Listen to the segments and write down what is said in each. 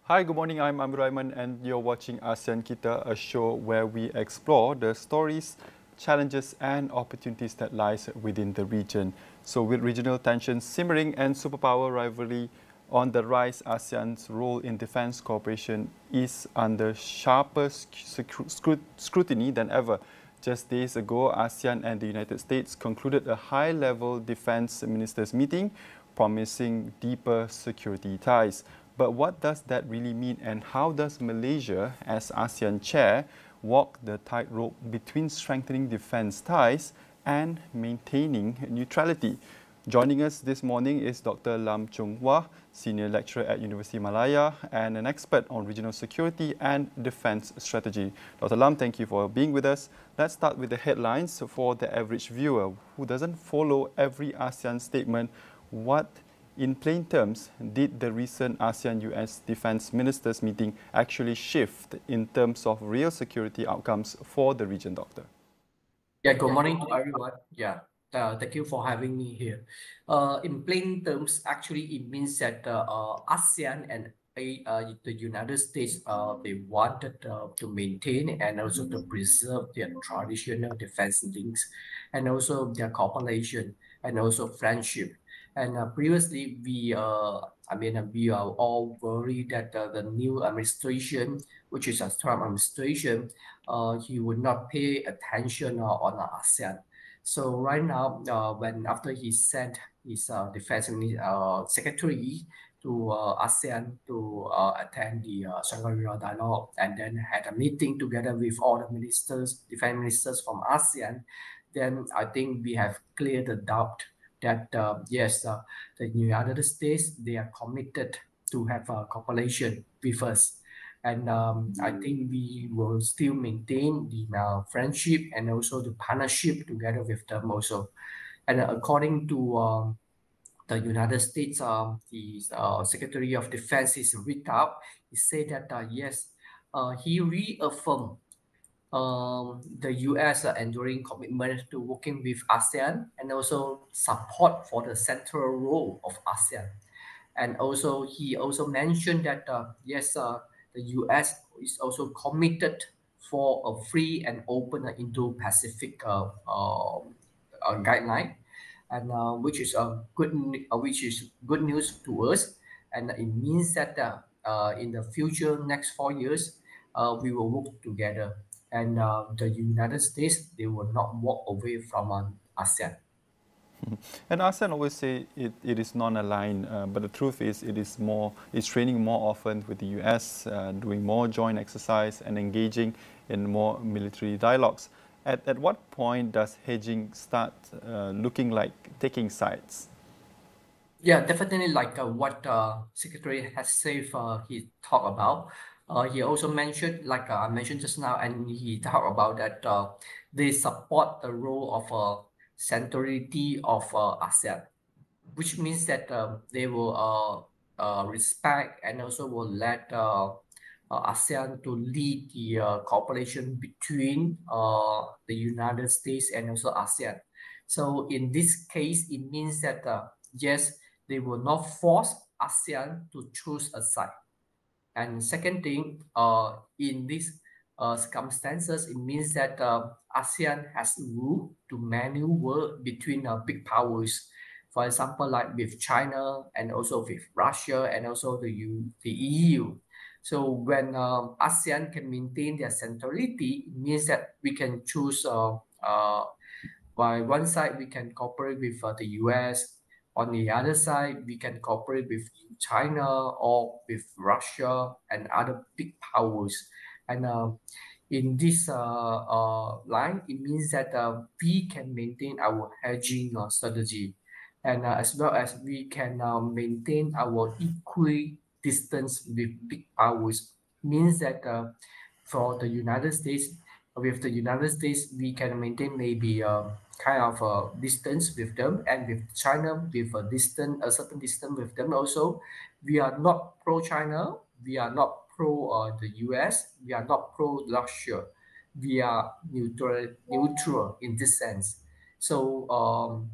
Hi, good morning. I'm Amraiman, and you're watching ASEAN Kita, a show where we explore the stories, challenges, and opportunities that lies within the region. So, with regional tensions simmering and superpower rivalry on the rise, ASEAN's role in defense cooperation is under sharper scrutiny than ever. Just days ago, ASEAN and the United States concluded a high-level defense ministers meeting, promising deeper security ties. But what does that really mean, and how does Malaysia, as ASEAN chair, walk the tightrope between strengthening defense ties and maintaining neutrality? Joining us this morning is Dr. Lam Choong Wah, Senior Lecturer at Universiti Malaya and an expert on regional security and defense strategy. Dr. Lam, thank you for being with us. Let's start with the headlines for the average viewer who doesn't follow every ASEAN statement. What, in plain terms, did the recent ASEAN-US Defense Ministers meeting actually shift in terms of real security outcomes for the region, Doctor? Yeah, good morning to everyone. Thank you for having me here. In plain terms, actually, it means that ASEAN and the United States, they wanted to maintain and also to preserve their traditional defense links, and also their cooperation and also friendship. And previously, we are all worried that the new administration, which is a Trump administration, he would not pay attention on ASEAN. So right now, after he sent his defense secretary to ASEAN to attend the Shangri-La dialogue, and then had a meeting together with all the ministers, defense ministers from ASEAN, then I think we have cleared the doubt that yes, the United States, they are committed to have a cooperation with us. And I think we will still maintain the friendship and also the partnership together with them also. And according to the United States, the Secretary of Defense is Reed Up. He said that yes, he reaffirmed the U.S. Enduring commitment to working with ASEAN and also support for the central role of ASEAN. And also, he also mentioned that yes, the U.S. is also committed for a free and open Indo-Pacific guideline, and which is good news to us, and it means that in the future next 4 years, we will work together, and the United States, they will not walk away from ASEAN. And ASEAN always say it is non-aligned, but the truth is it's training more often with the US, doing more joint exercise and engaging in more military dialogues. At what point does hedging start looking like taking sides? Yeah, definitely like what Secretary has said, he talked about. He also mentioned, like I mentioned just now, and he talked about that they support the role of centrality of ASEAN, which means that they will respect and also will let ASEAN to lead the cooperation between the United States and also ASEAN. So in this case, it means that yes, they will not force ASEAN to choose a side. And second thing, in these circumstances, it means that ASEAN has room to maneuver between big powers. For example, like with China and also with Russia and also the EU. So when ASEAN can maintain their centrality, it means that we can choose by one side, we can cooperate with the US. On the other side, we can cooperate with China or with Russia and other big powers. And in this line, it means that we can maintain our hedging strategy, and as well as we can maintain our equal distance with big powers. Means that for the United States, with the United States, we can maintain maybe kind of a distance with them, and with China, with a certain distance with them also. We are not pro China, we are not pro the US, we are not pro Russia. We are neutral in this sense. So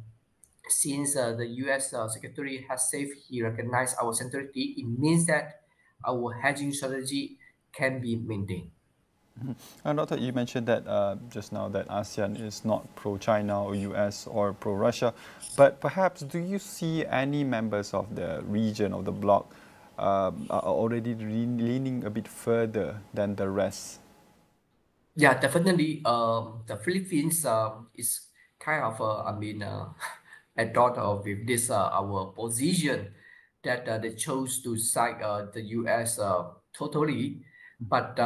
since the US Secretary has said he recognized our centrality, it means that our hedging strategy can be maintained. And Doctor, you mentioned that just now that ASEAN is not pro-China or US or pro-Russia, but perhaps do you see any members of the region of the bloc are already leaning a bit further than the rest? Yeah, definitely. The Philippines is kind of at daughter with this our position that they chose to side the U.S. Totally, but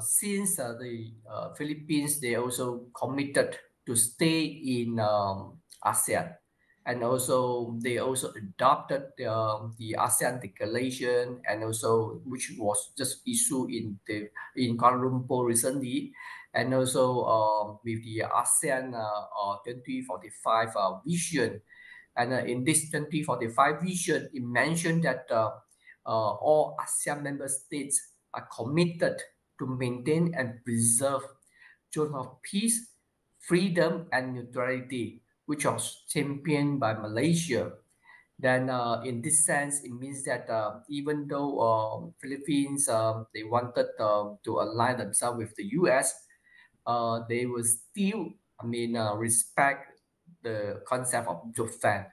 since the Philippines they also committed to stay in ASEAN, and also they also adopted the ASEAN Declaration, and also which was just issued in Kuala Lumpur recently, and also with the ASEAN 2045 vision. And in this 2045 vision, it mentioned that all ASEAN member states are committed to maintain and preserve zone of peace, freedom, and neutrality, which was championed by Malaysia. Then, in this sense, it means that even though Philippines they wanted to align themselves with the U.S., they will still, respect the concept of Japan,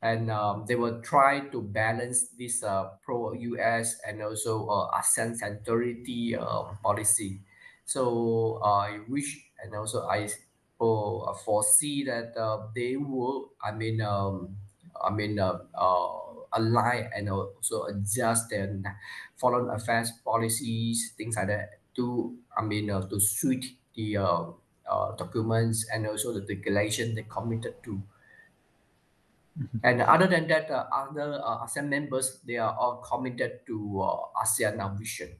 and they will try to balance this pro-US and also ASEAN centrality policy. So I wish and also I foresee that they will, align and also adjust their foreign affairs policies, things like that, to to suit the documents and also the declaration they committed to. And other than that, other ASEAN members, they are all committed to ASEAN vision,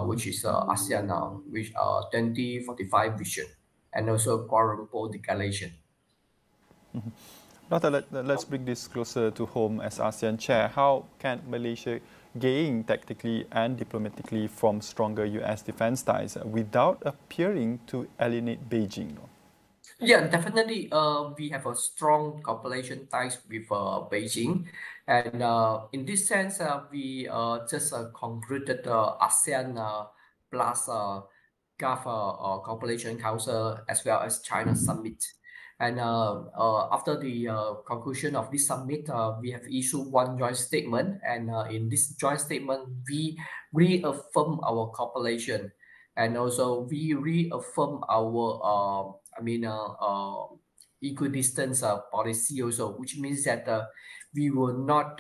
which is ASEAN which 2045 vision, and also Kuala Lumpur Declaration. Doctor, let's bring this closer to home as ASEAN chair. How can Malaysia gain tactically and diplomatically from stronger US defense ties without appearing to alienate Beijing? Yeah, definitely. We have a strong cooperation ties with Beijing, and in this sense, we just concluded the ASEAN plus Gulf Cooperation Council as well as China Summit. And after the conclusion of this summit, we have issued one joint statement, and in this joint statement, we reaffirm our cooperation, and also we reaffirm our equidistance policy also, which means that we will not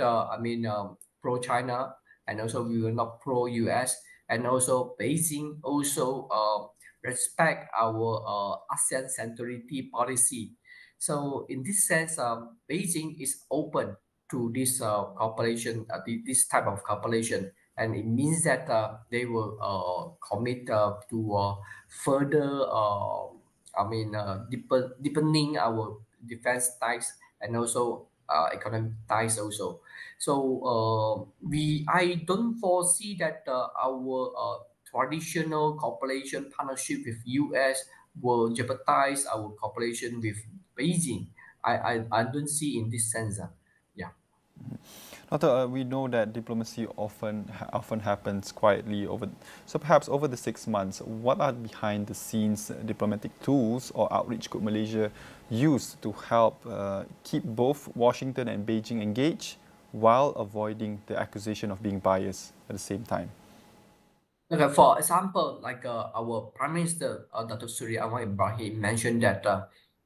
pro China, and also we will not pro US, and also Beijing also respect our ASEAN centrality policy. So in this sense, Beijing is open to this cooperation, this type of cooperation, and it means that they will commit to further, deepening our defense ties and also economic ties also. So I don't foresee that our traditional cooperation partnership with US will jeopardize our cooperation with Beijing. I don't see in this sense. Yeah. Doctor, we know that diplomacy often happens quietly over. So perhaps over the 6 months, what are behind the scenes diplomatic tools or outreach could Malaysia use to help keep both Washington and Beijing engaged while avoiding the accusation of being biased at the same time? Okay, for example, like our Prime Minister, Dr. Surya Anwar Ibrahim mentioned that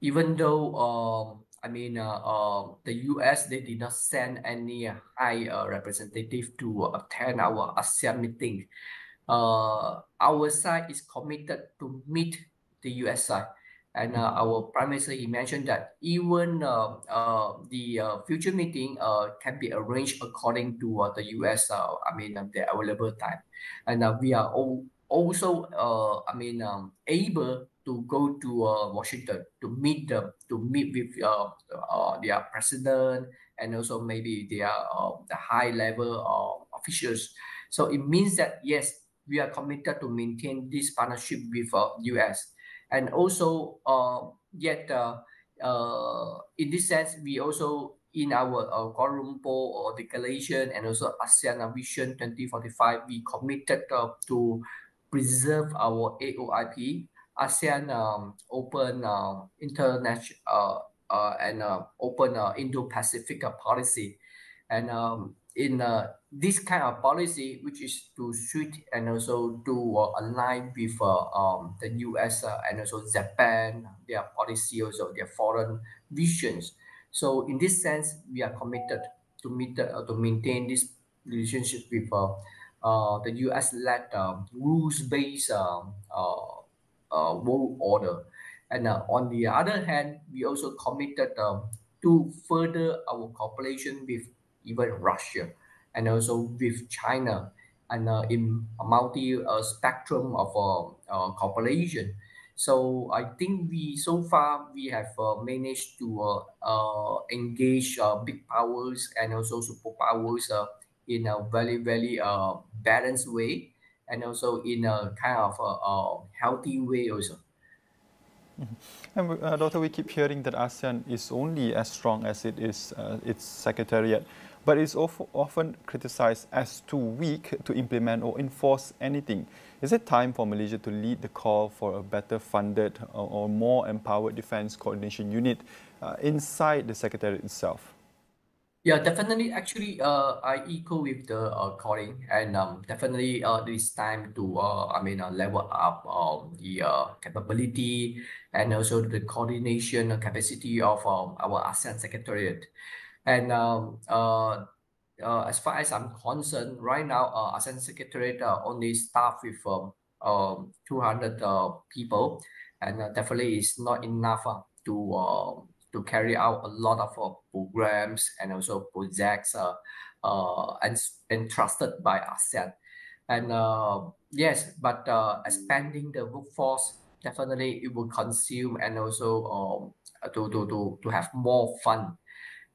even though the US they did not send any high representative to attend our ASEAN meeting, our side is committed to meet the US side. And our Prime Minister, he mentioned that even the future meeting can be arranged according to the US, the available time. And we are also, able to go to Washington to meet them, to meet with their president, and also maybe their the high level officials. So it means that yes, we are committed to maintain this partnership with US, and also yet in this sense, we also in our Kuala Lumpur declaration and also ASEAN Vision 2045, we committed to preserve our AOIP, ASEAN Open International and Open Indo-Pacific policy. And in this kind of policy, which is to suit and also to align with the US and also Japan, their policy, also their foreign visions. So in this sense, we are committed to to maintain this relationship with the US-led rules-based world order. And on the other hand, we also committed to further our cooperation with even Russia and also with China and in a multi spectrum of cooperation. So I think we so far we have managed to engage big powers and also superpowers in a very balanced way and also in a kind of healthy way also. And Doctor, we keep hearing that ASEAN is only as strong as it is its secretariat, but it's often criticized as too weak to implement or enforce anything. Is it time for Malaysia to lead the call for a better funded or more empowered defence coordination unit inside the secretariat itself? Yeah, definitely. Actually, I echo with the calling, and definitely, it is time to level up the capability and also the coordination capacity of our ASEAN Secretariat. And as far as I'm concerned, right now, ASEAN Secretariat only staffed with 200 people, and definitely is not enough to carry out a lot of programs and also projects entrusted by ASEAN. And yes, but expanding the workforce, definitely it will consume and also to have more fund.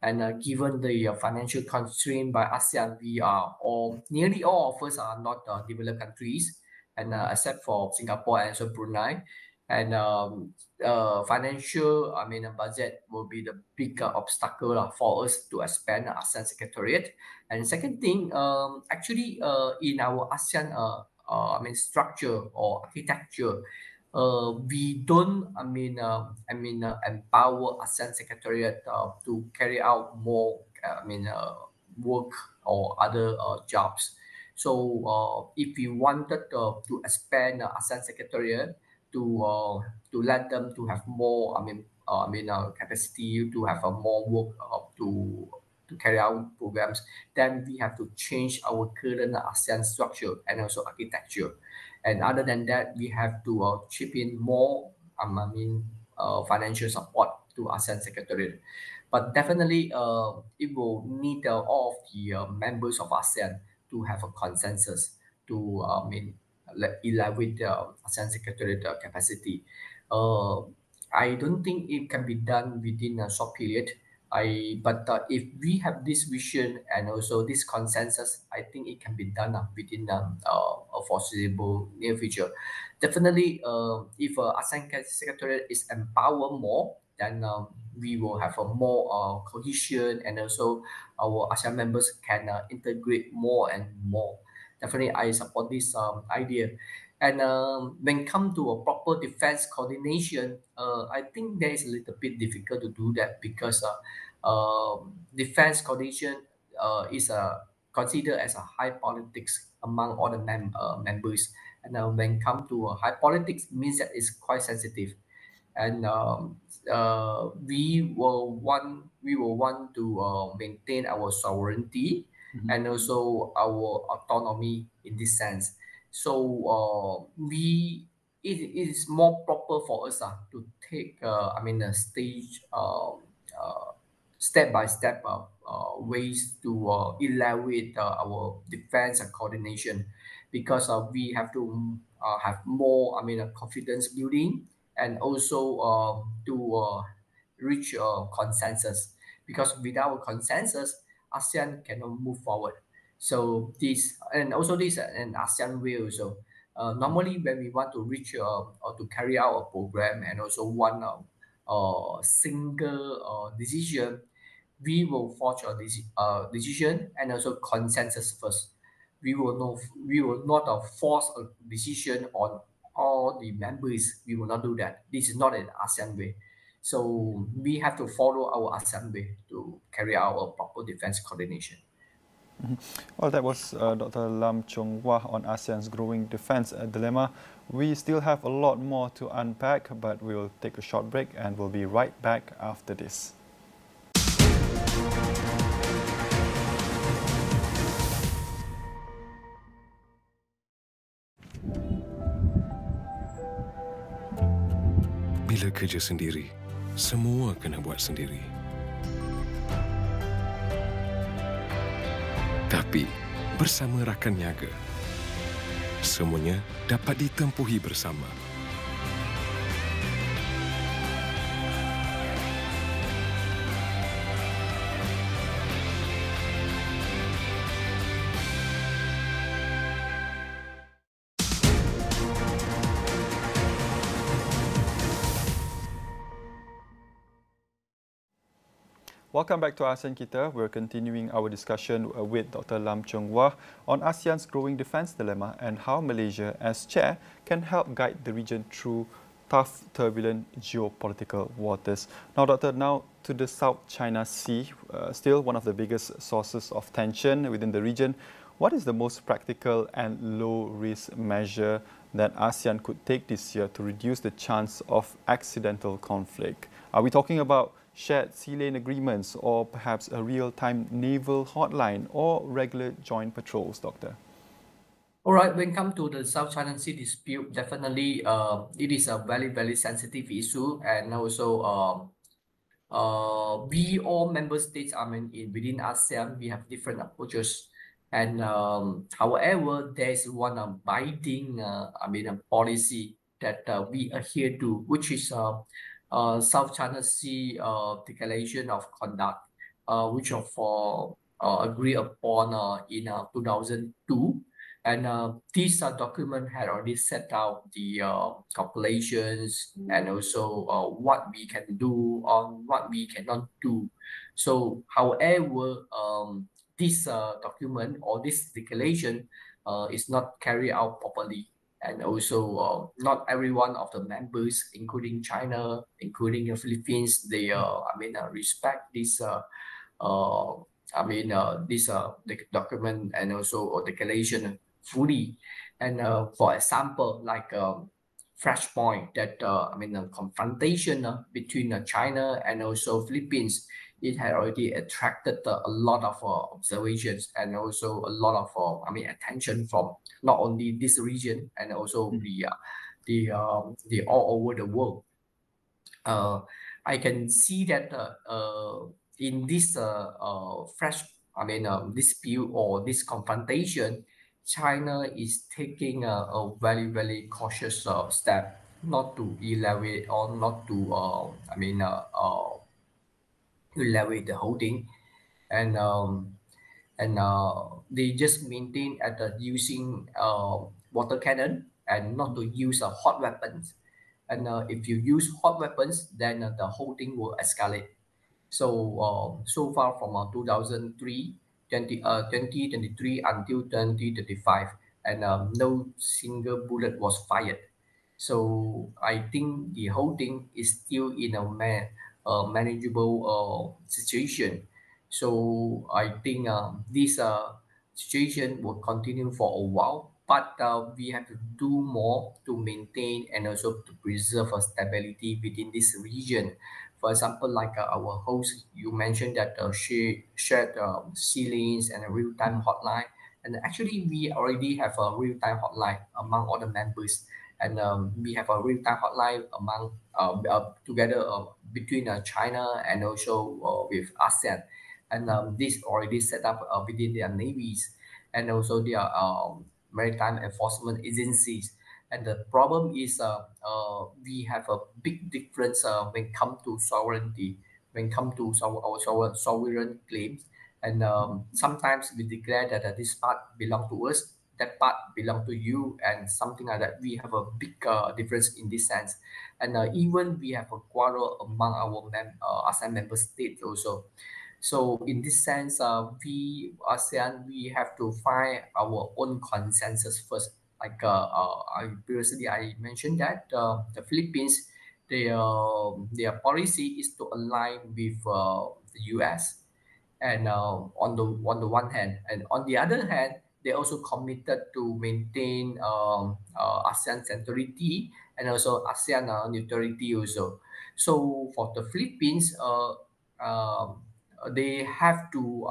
And given the financial constraint by ASEAN, we are all nearly all of us are not developed countries, and except for Singapore and also Brunei. And financial, budget will be the bigger obstacle for us to expand the ASEAN Secretariat. And second thing, actually, in our ASEAN, structure or architecture, we don't empower ASEAN Secretariat to carry out more work or other jobs. So if we wanted to expand ASEAN Secretariat to let them to have more capacity to have more work to carry out programs, then we have to change our current ASEAN structure and also architecture. And other than that, we have to chip in more financial support to ASEAN Secretariat. But definitely, it will need all of the members of ASEAN to have a consensus to evaluate the ASEAN Secretariat capacity. I don't think it can be done within a short period. But if we have this vision and also this consensus, I think it can be done within a foreseeable near future. Definitely, if ASEAN Secretariat is empowered more, then we will have a more cohesion and also our ASEAN members can integrate more and more. Definitely, I support this idea. And when it comes to a proper defense coordination, I think that is a little bit difficult to do that because defense coordination is considered as a high politics among all the members. And when it comes to high politics, means that it's quite sensitive. And we will want to maintain our sovereignty and also our autonomy in this sense. So it is more proper for us to take a stage step by step ways to evaluate our defense and coordination because we have to have more confidence building and also to reach a consensus because without a consensus ASEAN cannot move forward. So this and also this an ASEAN way also. Normally when we want to reach or to carry out a program and also one single decision, we will forge a decision and also consensus first. We will not force a decision on all the members. We will not do that. This is not an ASEAN way. So we have to follow our ASEAN way to carry out our proper defense coordination. Well, that was Dr. Lam Choong Wah on ASEAN's growing defense dilemma. We still have a lot more to unpack, but we'll take a short break and we'll be right back after this. Bila kerja sendiri, semua kena buat sendiri. Tapi, bersama rakan niaga, semuanya dapat ditempuhi bersama. Welcome back to ASEAN Kita. We're continuing our discussion with Dr. Lam Choong Wah on ASEAN's growing defense dilemma and how Malaysia, as chair, can help guide the region through tough, turbulent geopolitical waters. Now, Doctor, now to the South China Sea, still one of the biggest sources of tension within the region. What is the most practical and low-risk measure that ASEAN could take this year to reduce the chance of accidental conflict? Are we talking about shared sea lane agreements, or perhaps a real-time naval hotline, or regular joint patrols, Doctor? All right, when it comes to the South China Sea dispute, definitely it is a very, very sensitive issue, and also we all member states, within ASEAN, we have different approaches. And however, there is one binding, policy that we adhere to, which is South China Sea Declaration of Conduct, which are for agreed upon in 2002. And this document had already set out the calculations and also what we can do on what we cannot do. So, however, this document or this declaration is not carried out properly. And also, not every one of the members, including China, including the Philippines, they respect this this document and also declaration fully. And for example, like Flashpoint, that a confrontation between China and also Philippines, it had already attracted a lot of observations and also a lot of attention from not only this region and also the all over the world. I can see that in this dispute or this confrontation, China is taking a very, very cautious step not to elevate or not to elevate the holding, and they just maintain at using water cannon and not to use hot weapons. And if you use hot weapons, then the whole thing will escalate. So so far from 2023 until 2035, and no single bullet was fired. So I think the whole thing is still in a manageable situation. So I think this situation will continue for a while, but we have to do more to maintain and also to preserve stability within this region. For example, like our host, you mentioned that she shared sea lanes and a real-time hotline. And actually, we already have a real-time hotline among all the members. And we have a real-time hotline among together between China and also with ASEAN. And this already set up within their navies and also their maritime enforcement agencies. And the problem is we have a big difference when it comes to sovereignty, when it comes to sovereign claims. And sometimes we declare that this part belongs to us, that part belong to you and something like that. We have a big difference in this sense, and even we have a quarrel among our ASEAN member states also. So in this sense, we ASEAN, we have to find our own consensus first. Like previously I mentioned that the Philippines, their policy is to align with the US, and on the one hand, and on the other hand, they also committed to maintain ASEAN centrality and also ASEAN neutrality also. So for the Philippines, they have to,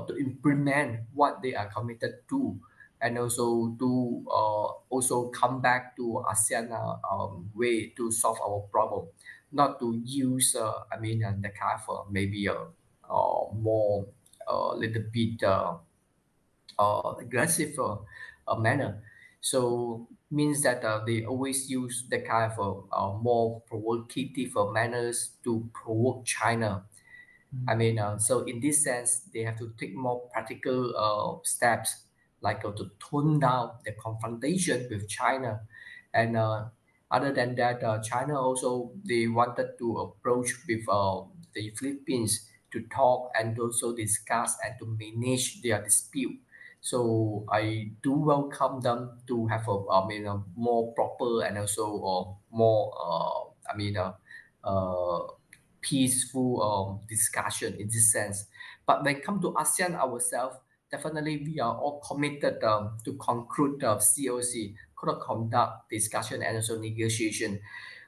to implement what they are committed to, and also to also come back to ASEAN way to solve our problem, not to use the kind of maybe a more little bit aggressive manner. So means that they always use the kind of more provocative manners to provoke China. So in this sense, they have to take more practical steps, like to tone down the confrontation with China. And other than that, China also, they wanted to approach with the Philippines to talk and also discuss and to manage their dispute. So I do welcome them to have a more proper and also more peaceful discussion in this sense. But when it comes to ASEAN ourselves, definitely we are all committed to conclude the COC, Code of Conduct discussion and also negotiation.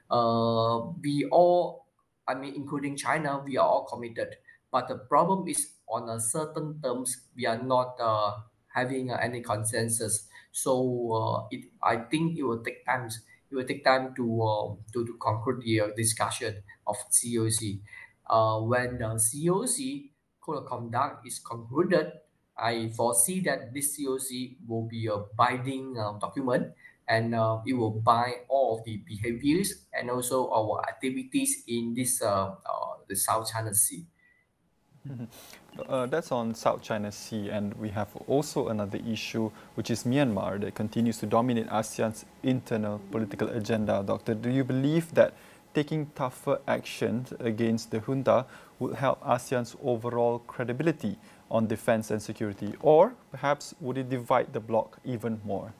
We all, including China, we are all committed. But the problem is on a certain terms, we are not having any consensus. So I think it will take time. It will take time to conclude the discussion of COC. When the COC Code of Conduct is concluded, I foresee that this COC will be a binding document, and it will bind all of the behaviors and also our activities in this the South China Sea. That's on South China Sea, and we have also another issue, which is Myanmar, that continues to dominate ASEAN's internal political agenda. Doctor, do you believe that taking tougher action against the junta would help ASEAN's overall credibility on defense and security, or perhaps would it divide the bloc even more?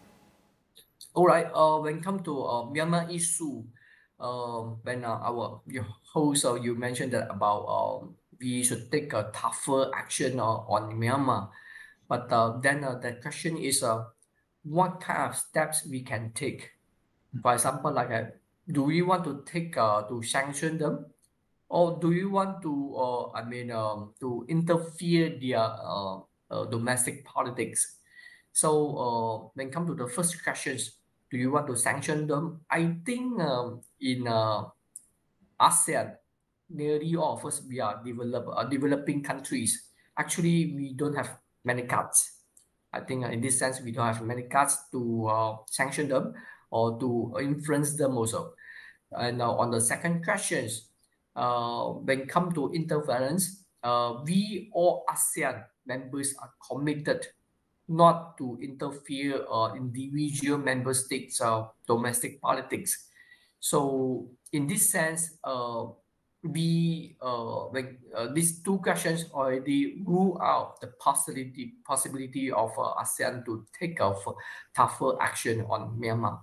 All right. When it comes to Myanmar issue, when your host you mentioned that about we should take a tougher action on Myanmar, but then the question is what kind of steps we can take. For example, like do we want to take to sanction them, or do you want to to interfere their domestic politics? So when it comes to the first questions, do you want to sanction them? I think in ASEAN, nearly all of us, we are developing countries. Actually, we don't have many cards. I think in this sense, we don't have many cards to sanction them or to influence them also. And on the second questions, when it comes to interference, we all ASEAN members are committed not to interfere individual member states' domestic politics. So in this sense, when these two questions already rule out the possibility of ASEAN to take a tougher action on Myanmar.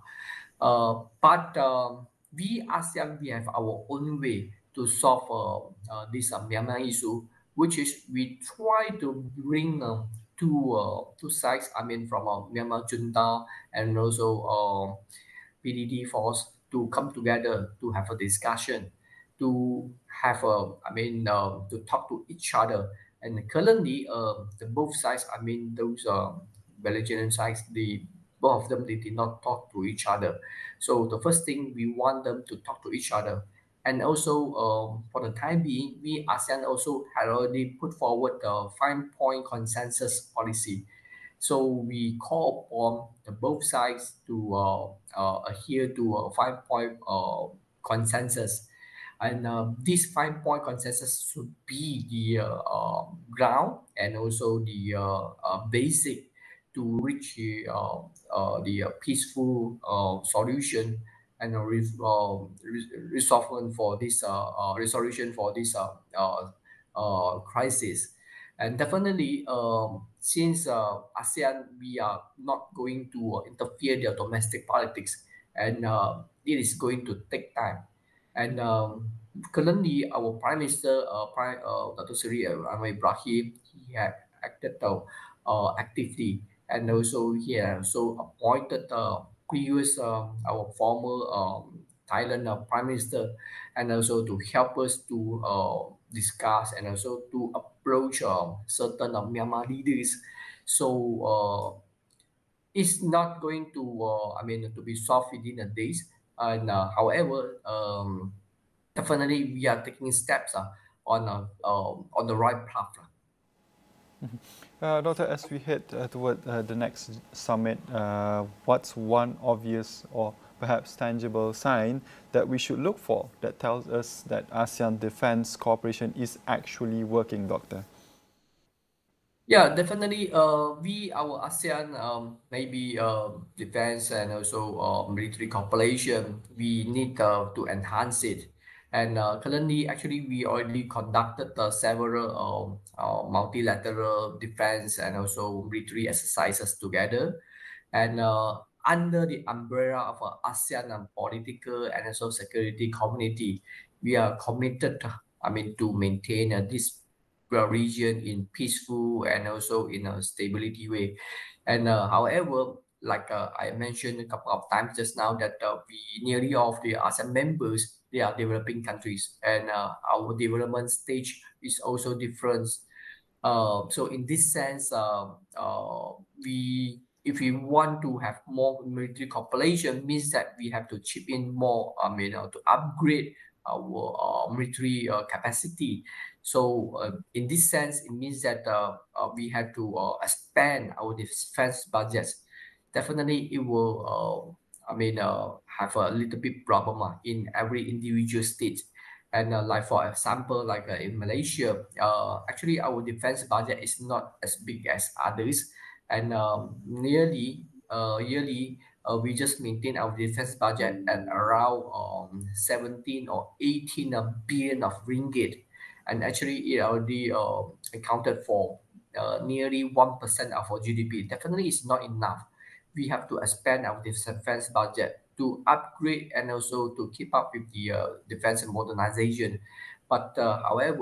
But we ASEAN, we have our own way to solve this Myanmar issue, which is we try to bring two sides, from Myanmar junta and also PDD force to come together to have a discussion, to have to talk to each other. And currently, the both sides, those belligerent sides, both of them, they did not talk to each other. So the first thing, we want them to talk to each other. And also, for the time being, we ASEAN also had already put forward the 5-point consensus policy. So we call upon the both sides to adhere to a 5-point consensus. And this 5-point consensus should be the ground and also the basic to reach the peaceful solution and resolvement for this resolution for this crisis. And definitely, since ASEAN, we are not going to interfere their domestic politics, and it is going to take time. And currently, our Prime Minister, Dr. Seri Anwar Ibrahim, he had acted actively, and also he has also appointed previous our former Thailand Prime Minister, and also to help us to discuss and also to approach certain Myanmar leaders. So it's not going to, I mean, to be solved within a days. And however, definitely we are taking steps on the right path. Doctor, as we head toward the next summit, what's one obvious or perhaps tangible sign that we should look for that tells us that ASEAN defense cooperation is actually working, Doctor? Yeah, definitely. Our ASEAN, maybe defense and also military cooperation, we need to enhance it. And currently, actually, we already conducted several multilateral defense and also military exercises together. And under the umbrella of ASEAN political and also security community, we are committed, I mean, to maintain this region in peaceful and also in a stability way. And however, like I mentioned a couple of times just now, that we nearly all of the ASEAN members, they are developing countries, and our development stage is also different. So in this sense, we if we want to have more military cooperation, means that we have to chip in more, to upgrade our military capacity. So in this sense, it means that we have to expand our defense budgets. Definitely, it will, have a little bit problem in every individual state. And like for example, like in Malaysia, actually our defense budget is not as big as others, and yearly we just maintain our defense budget at around 17 or 18 billion of ringgit, and actually it already accounted for nearly 1% of our GDP. Definitely, it's not enough. We have to expand our defense budget to upgrade and also to keep up with the defense and modernization. But however,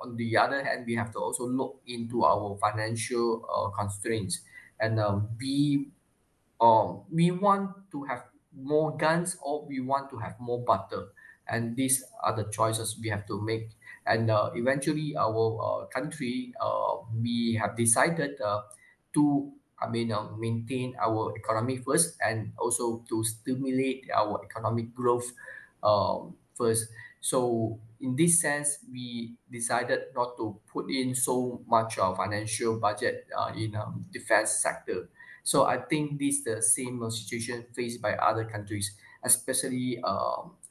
on the other hand, we have to also look into our financial constraints, and we want to have more guns or we want to have more butter, and these are the choices we have to make. And eventually our country, we have decided to maintain our economy first, and also to stimulate our economic growth first. So in this sense, we decided not to put in so much financial budget in defense sector. So I think this is the same situation faced by other countries, especially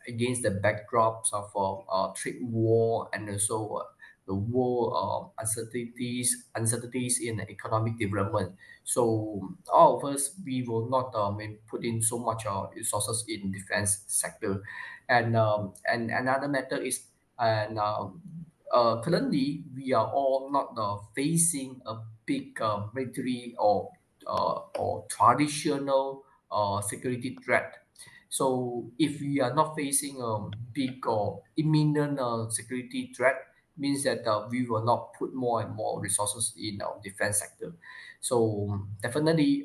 against the backdrops of trade war, and also the world uncertainties in economic development. So all of us, we will not put in so much resources in defense sector. And another matter is, and currently we are all not facing a big military or traditional security threat. So if we are not facing a big or imminent security threat, means that we will not put more and more resources in our defense sector. So definitely,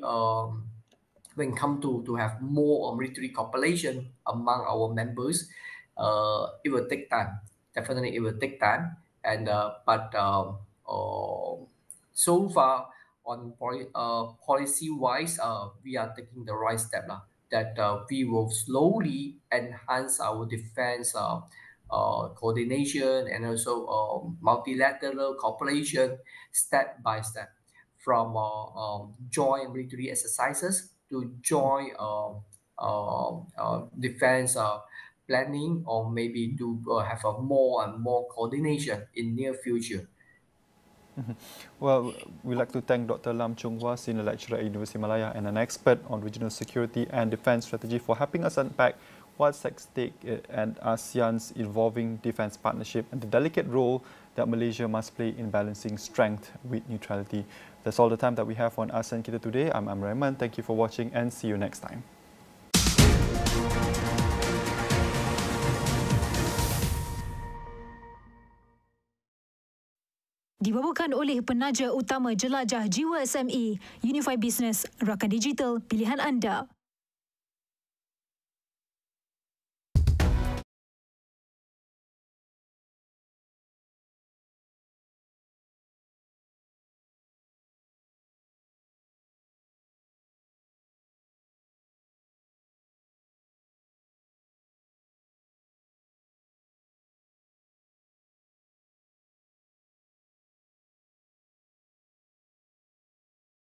when come to have more military cooperation among our members, it will take time. Definitely, it will take time. And so far, on policy wise, we are taking the right step lah, that we will slowly enhance our defense coordination and also multilateral cooperation step by step, from joint military exercises to joint defense planning or maybe do have a more and more coordination in near future. Well, we'd like to thank Dr. Lam Choong Wah, Senior Lecturer at Universiti Malaya and an expert on regional security and defence strategy, for helping us unpack what's at stake and ASEAN's evolving defence partnership and the delicate role that Malaysia must play in balancing strength with neutrality. That's all the time that we have on ASEAN Kita today. I'm Rahman. Thank you for watching and see you next time. Dibawakan oleh penaja utama jelajah jiwa SME, Unified Business, rakan digital pilihan anda.